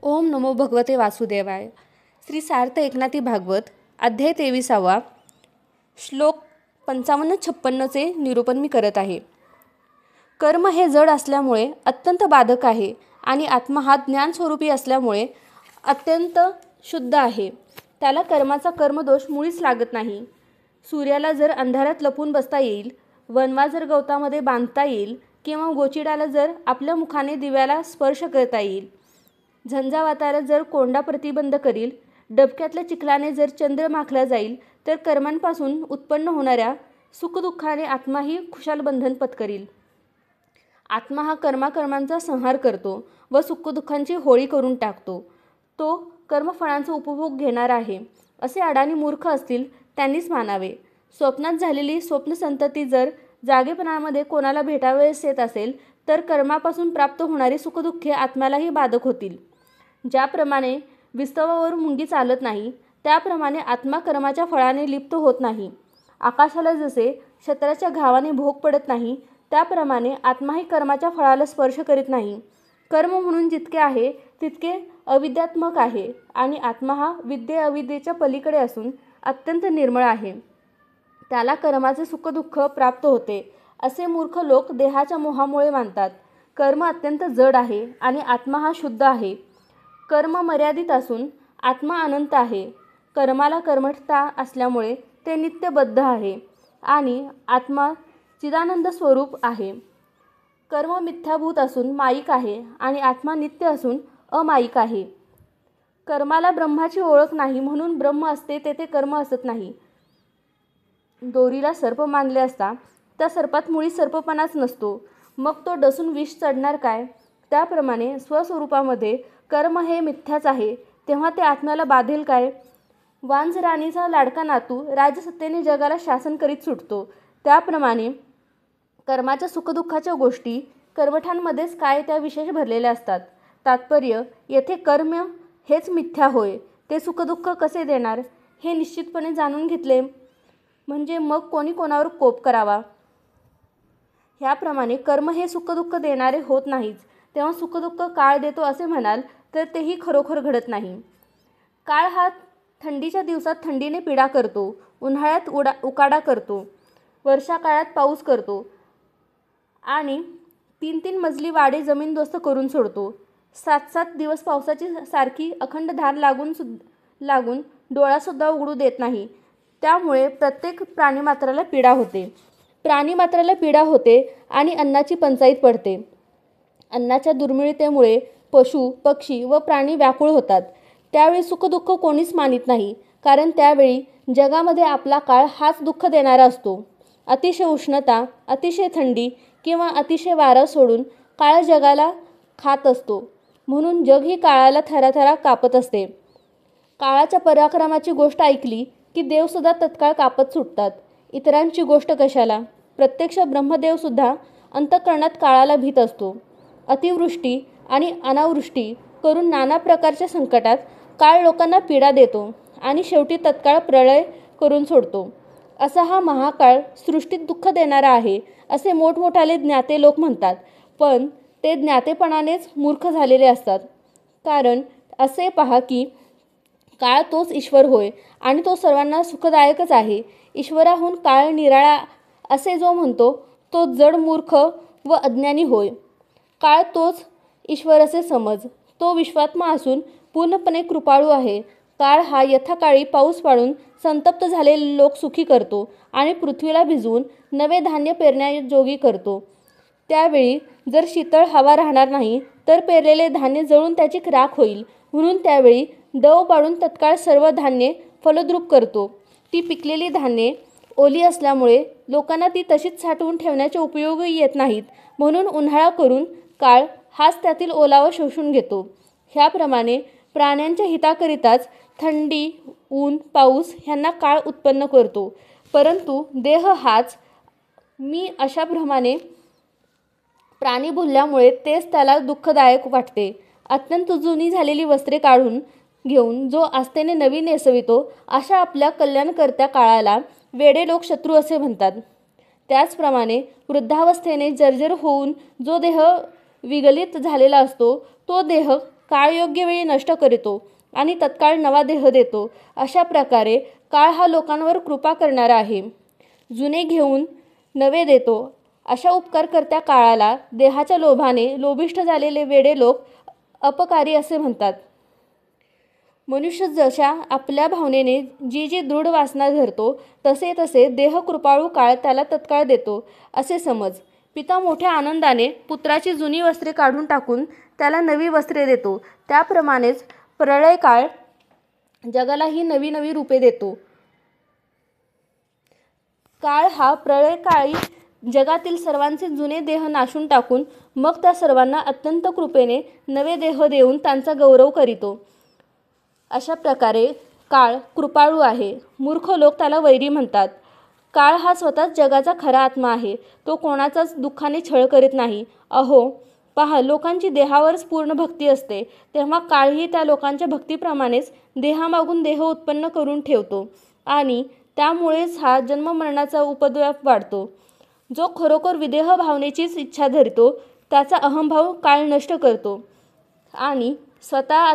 ओम नमो भगवते वासुदेवाय. श्री सार्थ एकनाथी भागवत अध्याय 23 श्लोक 55-56चे निरूपण मी करत आहे. कर्म हे जड असल्यामुळे अत्यंत बाधक आहे आणि आत्मा हा ज्ञानस्वरूपी असल्यामुळे अत्यंत शुद्ध आहे. त्याला कर्माचा कर्मदोष मुळीच लागत नाही. सूर्याला जर अंधारात लपून बसता येईल, वनवा जर गवतामध्ये बांधता येईल किंवा गोचिडाला जर आपल्या मुखाने दिव्याला स्पर्श करता येईल, झंझावाताला जर कोंडा प्रतिबंध करील, डबक्यातल्या चिखलाने जर चंद्र माखला जाईल, तर कर्मांपासून उत्पन्न होणाऱ्या सुखदुःखाने आत्माही खुशाल बंधन पत्करील. आत्मा हा कर्मांचा संहार करतो व सुखदुःखांची होळी करून टाकतो. तो कर्मफळांचा उपभोग घेणार आहे असे अडाणी मूर्ख असतील त्यांनीच मानावे. स्वप्नात झालेली स्वप्नसंतती जर जागेपणामध्ये कोणाला भेटावयास येत असेल, तर कर्मापासून प्राप्त होणारी सुखदुःखे आत्म्यालाही बाधक होतील. ज्याप्रमाणे विस्तवावर मुंगी चालत नाही, त्याप्रमाणे आत्मा कर्माच्या फळाने लिप्त होत नाही. आकाशाला जसे शस्त्राच्या घावाने भोग पडत नाही, त्याप्रमाणे आत्माही कर्माच्या फळाला स्पर्श करीत नाही. कर्म म्हणून जितके आहे तितके अविद्यात्मक आहे आणि आत्मा हा विद्ये अविद्येच्या पलीकडे असून अत्यंत निर्मळ आहे. त्याला कर्माचे सुखदुःख प्राप्त होते असे मूर्ख लोक देहाच्या मोहामुळे मानतात. कर्म अत्यंत जड आहे आणि आत्मा हा शुद्ध आहे. कर्म मर्यादित असून आत्मा अनंत आहे. कर्माला कर्मठता असल्यामुळे ते नित्यबद्ध आहे आणि आत्मा चिदानंद स्वरूप आहे. कर्म मिथ्याभूत असून माईक आहे आणि आत्मा नित्य असून अमाईक आहे. कर्माला ब्रह्माची ओळख नाही म्हणून ब्रह्म असते तेथे कर्म असत नाही. दोरीला सर्प मानले असता त्या सर्पात मुळी सर्पपणाच नसतो, मग तो डसून विष चढणार काय? त्याप्रमाणे स्वस्वरूपामध्ये कर्म हे मिथ्याच आहे, तेव्हा ते आत्म्याला बाधेल काय? वांझ राणीचा लाडका नातू राजसत्तेने जगाला शासन करीत सुटतो, त्याप्रमाणे कर्माच्या सुखदुःखाच्या गोष्टी कर्मठांमध्येच काय त्या विशेष भरलेल्या असतात. तात्पर्य येथे कर्म हेच मिथ्या होय, ते सुखदुःख कसे देणार हे निश्चितपणे जाणून घेतले म्हणजे मग कोणी कोणावर कोप करावा. ह्याप्रमाणे कर्म हे सुखदुःख देणारे होत नाहीच, तेव्हा सुखदुःख काळ देतो असे म्हणाल तर तेही खरोखर घडत नाही. काळ हा थंडीच्या दिवसात थंडीने पीडा करतो, उन्हाळ्यात उकाडा करतो, वर्षाकाळात पाऊस करतो आणि 3-3 मजली वाडे जमीनदोस्त करून सोडतो. 7-7 दिवस पावसाची सारखी अखंड धार लागून डोळासुद्धा उघडू देत नाही. त्यामुळे प्रत्येक प्राणीमात्राला पीडा होते आणि अन्नाची पंचाईत पडते. अन्नाच्या दुर्मिळतेमुळे पशु, पक्षी व प्राणी व्याकुळ होतात. त्यावेळी सुखदुःख कोणीच मानित नाही, कारण त्यावेळी जगामध्ये आपला काळ हाच दुःख देणारा असतो. अतिशय उष्णता, अतिशय थंडी किंवा अतिशय वारा सोडून काळ जगाला खात असतो, म्हणून जग ही काळाला थराथरा कापत असते. काळाच्या पराक्रमाची गोष्ट ऐकली की देवसुद्धा तत्काळ कापत सुटतात. इतरांची गोष्ट कशाला, प्रत्यक्ष ब्रह्मदेवसुद्धा अंतःकरणात काळाला भीत असतो. अतिवृष्टी आणि अनावृष्टी करून नाना प्रकारच्या संकटात काळ लोकांना पीडा देतो आणि शेवटी तत्काळ प्रलय करून सोडतो. असा हा महाकाळ सृष्टीत दुःख देणारा आहे असे मोठमोठाले ज्ञाते लोक म्हणतात, पण ते ज्ञातेपणानेच मूर्ख झालेले असतात. कारण असे पहा की काळ तोच ईश्वर होय आणि तो सर्वांना सुखदायकच आहे. ईश्वराहून काळ निराळा असे जो म्हणतो तो जड मूर्ख व अज्ञानी होय. काळ तोच ईश्वर असे समज. तो विश्वात्मा असून पूर्णपणे कृपाळू आहे. काळ हा यथाकाळी पाऊस पाडून संतप्त झालेले लोक सुखी करतो आणि पृथ्वीला भिजवून नवे धान्य पेरण्याजोगी करतो. त्यावेळी जर शीतळ हवा राहणार नाही तर पेरलेले धान्य जळून त्याची राख होईल, म्हणून त्यावेळी दव पाडून तत्काळ सर्व धान्ये फलद्रूप करतो. ती पिकलेली धान्ये ओली असल्यामुळे लोकांना ती तशीच साठवून ठेवण्याचे उपयोगही येत नाहीत, म्हणून उन्हाळा करून काळ हाच त्यातील ओलावा शोषून घेतो. ह्याप्रमाणे प्राण्यांच्या हिताकरिताच थंडी, ऊन, पाऊस ह्यांना काळ उत्पन्न करतो, परंतु देह हाच मी अशा भ्रमाने प्राणी भुलल्यामुळे तेच त्याला दुःखदायक वाटते. अत्यंत जुनी झालेली वस्त्रे काढून घेऊन जो आस्थेने नवी नेसवितो, अशा आपल्या कल्याणकर्त्या काळाला वेडे लोक शत्रू असे म्हणतात. त्याचप्रमाणे वृद्धावस्थेने जर्जर होऊन जो देह विगलित झालेला असतो, तो देह काळ योग्य वेळी नष्ट करतो आणि तत्काळ नवा देह देतो. अशा प्रकारे काळ हा लोकांवर कृपा करणारा आहे. जुने घेऊन नवे देतो. अशा उपकारकर्त्या काळाला देहाच्या लोभाने लोभिष्ठ झालेले वेडे लोक अपकारी असे म्हणतात. मनुष्य जशा आपल्या भावनेने जी जी दृढ वासना धरतो तसे तसे देह कृपाळू काळ त्याला तत्काळ देतो असे समज. पिता मोठ्या आनंदाने पुत्राची जुनी वस्त्रे काढून टाकून त्याला नवी वस्त्रे देतो. त्याप्रमाणेच प्रलय काळ जगालाही नवी नवी रूपे देतो. काळ हा प्रलय काळी जगातील सर्वांचे जुने देह नाशून टाकून मग त्या सर्वांना अत्यंत कृपेने नवे देह देऊन त्यांचा गौरव करीतो. अशा प्रकारे काळ कृपाळू आहे. मूर्ख लोक त्याला वैरी म्हणतात. काळ हा स्वतःच जगाचा खरा आत्मा आहे. तो कोणाचाच दुःखाने छळ करीत नाही. अहो पहा, लोकांची देहावरच पूर्ण भक्ती असते तेव्हा काळही त्या लोकांच्या भक्तीप्रमाणेच देहामागून देह उत्पन्न करून ठेवतो आणि त्यामुळेच हा जन्ममरणाचा उपद्व्याप वाढतो. जो खरोखर विदेह भावनेचीच इच्छा धरतो त्याचा अहंभाव काळ नष्ट करतो आणि स्वतः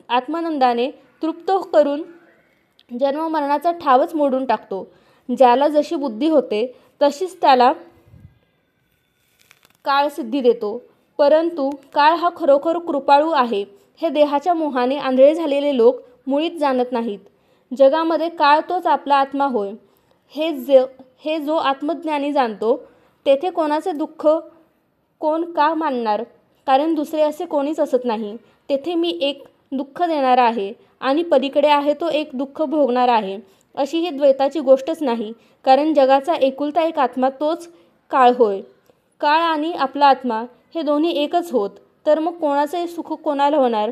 आत्मानंदाने तृप्त करून जन्ममरणाचा ठावच मोडून टाकतो. ज्याला जशी बुद्धी होते तशीच त्याला काळ सिद्धी देतो. परंतु काळ हा खरोखर कृपाळू आहे हे देहाच्या मोहाने आंधळे झालेले लोक मुळीच जाणत नाहीत. जगामध्ये काळ तोच आपला आत्मा होय हे जो आत्मज्ञानी जाणतो तेथे कोणाचे दुःख कोण का मानणार, कारण दुसरे असे कोणीच असत नाही. तेथे मी एक दुःख देणारा आहे आणि पलीकडे आहे तो एक दुःख भोगणारा आहे अशी ही द्वैताची गोष्टच नाही, कारण जगाचा एकुलता एक आत्मा तोच काळ होय. काळ आणि आपला आत्मा हे दोन्ही एकच होत तर मग कोणाचे सुख कोणाला होणार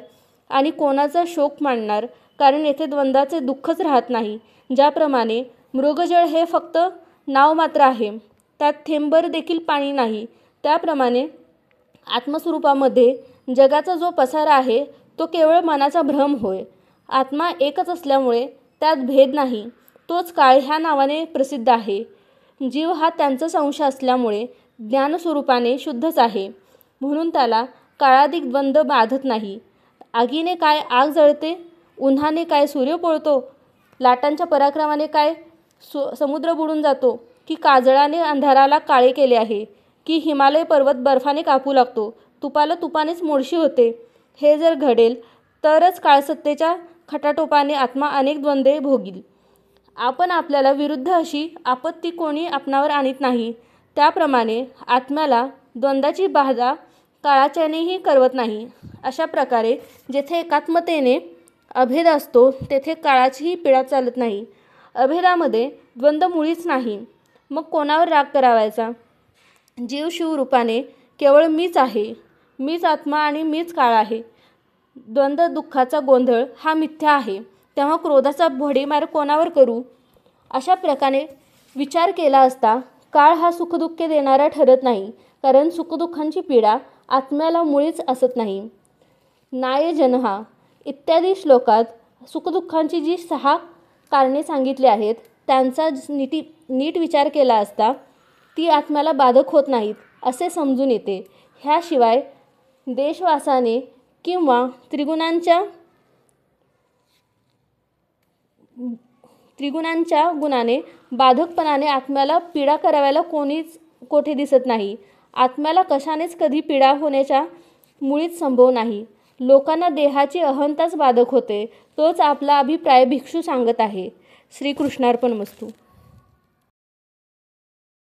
आणि कोणाचा शोक मानणार, कारण येथे द्वंद्वाचे दुःखच राहत नाही. ज्याप्रमाणे मृगजळ हे फक्त नाव मात्र आहे, त्यात थेंबर देखील पाणी नाही, त्याप्रमाणे आत्मस्वरूपामध्ये जगाचा जो पसारा आहे तो केवळ मनाचा भ्रम होय. आत्मा एकच असल्यामुळे त्यात भेद नाही. तोच काळ ह्या नावाने प्रसिद्ध आहे. जीव हा त्यांचाच अंश असल्यामुळे ज्ञानस्वरूपाने शुद्धच आहे, म्हणून त्याला काळाधिक द्वंद्व बाधत नाही. आगीने काय आग जळते, उन्हाने काय सूर्य पोळतो, लाटांच्या पराक्रमाने काय समुद्र बुडून जातो, की काजळाने अंधाराला काळे केले आहे, की हिमालय पर्वत बर्फाने कापू लागतो, तुपाला तुपानेच मोडशी होते. हे जर घडेल तरच काळसत्तेच्या खटाटोपाने आत्मा अनेक द्वंद्वे भोगील. आपण आपल्याला विरुद्ध अशी आपत्ती कोणी आपणावर आणत नाही, त्याप्रमाणे आत्म्याला द्वंद्वाची बाधा काळाच्यानेही करवत नाही. अशा प्रकारे जेथे एकात्मतेने अभेद असतो तेथे काळाचीही पीडा चालत नाही. अभेदामध्ये द्वंद्व मुळीच नाही, मग कोणावर राग करावायचा. जीव शिवरूपाने केवळ मीच आहे, मीच आत्मा आणि मीच काळ आहे. द्वंद्व दुःखाचा गोंधळ हा मिथ्या आहे, तेव्हा क्रोधाचा भडीमार कोणावर करू. अशा प्रकारे विचार केला असता काळ हा सुखदुःखे देणारा ठरत नाही, कारण सुखदुःखांची पीडा आत्म्याला मुळीच असत नाही. नाय जनहा इत्यादी श्लोकात सुखदुःखांची जी 6 कारणे सांगितली आहेत त्यांचा नीट विचार केला असता ती आत्म्याला बाधक होत नाहीत असे समजून येते. ह्याशिवाय देशवासाने किंवा त्रिगुणांच्या गुणाने बाधकपणाने आत्म्याला पीडा कराव्याला कोणीच कोठे दिसत नाही. आत्म्याला कशानेच कधी पीडा होण्याचा मुळीच संभव नाही. लोकांना देहाची अहंताच बाधक होते, तोच आपला अभिप्राय भिक्षू सांगत आहे. श्रीकृष्णार्पणमस्तु.